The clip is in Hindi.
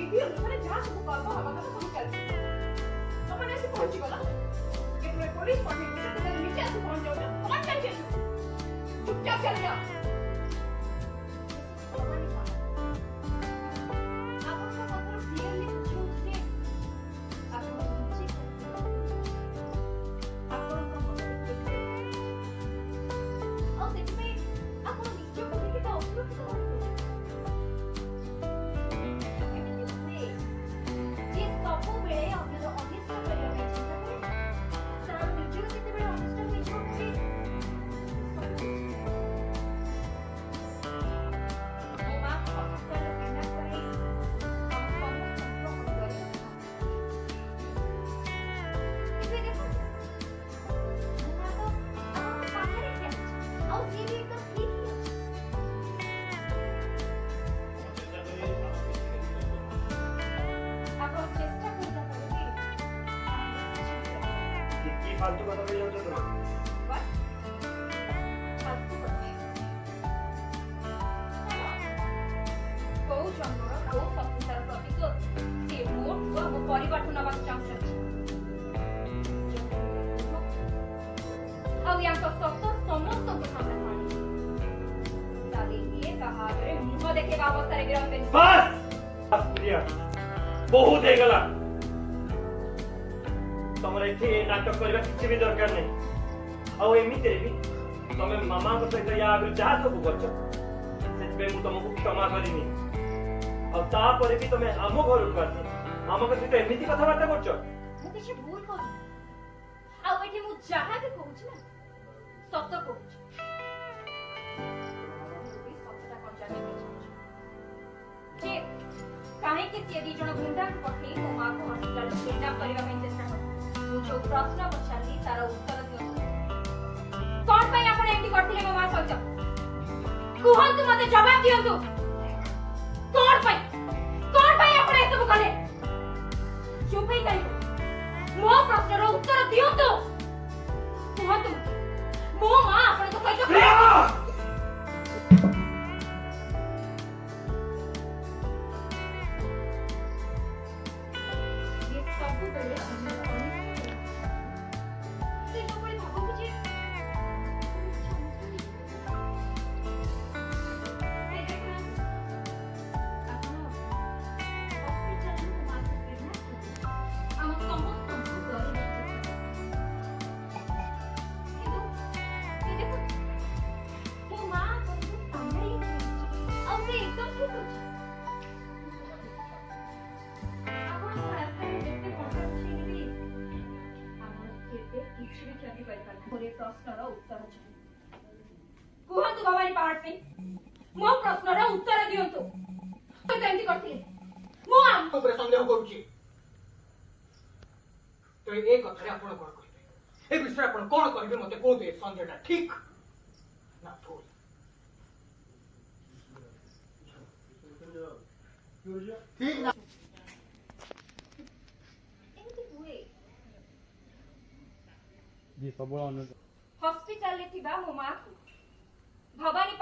विधि अनुसार जहाँ सब कर्म हवा कथा सब चलती तमने ऐसे पहुंची गला ये पुलिस पहुंची तो नीचे आके पहुंच जाओ कौन टेंशन चुपचाप चले जाओ फालतू कथा बोल जाओ तुम व्हाट फालतू कथा को चंद्र को सप्ताह प्रतिशत से मोट को हम परिवार ठु नबा चाहछथि अब यांक सत्य समस्त को सामने मानी ताले ये कहा रे मुह देखे अवस्था रे गिरम बेन बस प्रिया बहुत हे गला तमरे एठी नाटक करबा किछि भी दरकार नै आ एमिते भी तमे मामा को सहित या आगु जा सब करछ सेबे मु तुमको क्षमा करिनी आ ता परे भी तमे आम घर को आसी मामा को सहित एमिति कथा बार्ता करछ मु किछि भूल कर आ एठी मु जहा के कहूछ ना सत्य कहूछ सत्यटा कर जाने के जे काहे के से दी जण गुंडा को पठे तो मां को हॉस्पिटल में किडनैप करबा में चेष्टा कर जो प्रश्न पचाली तार उत्तर दियो कोन पय आपण एंटी करथिले मो मां सहित कुहंतु मते जवाब दियंतु कोन पय आपण ए सब कले चुप ही करी मो प्रश्नर उत्तर दियंतु कुहंतु मो मां आपण को सहित ये सब बेले प्रश्नर उत्तर कुहतु भवानी पहाड़ से मो प्रश्नर उत्तर दियंतु तो एंटी करथिले मो आम ऊपर संदेह करूची तो ए कथरे आपण कोन कहिबे ए विषय आपण कोन कहिबे मते को दे संदेहटा ठीक ना भूल ठीक ना एंटी हुए जी सब हॉस्पिटल ले थिबा मो मां को भवानी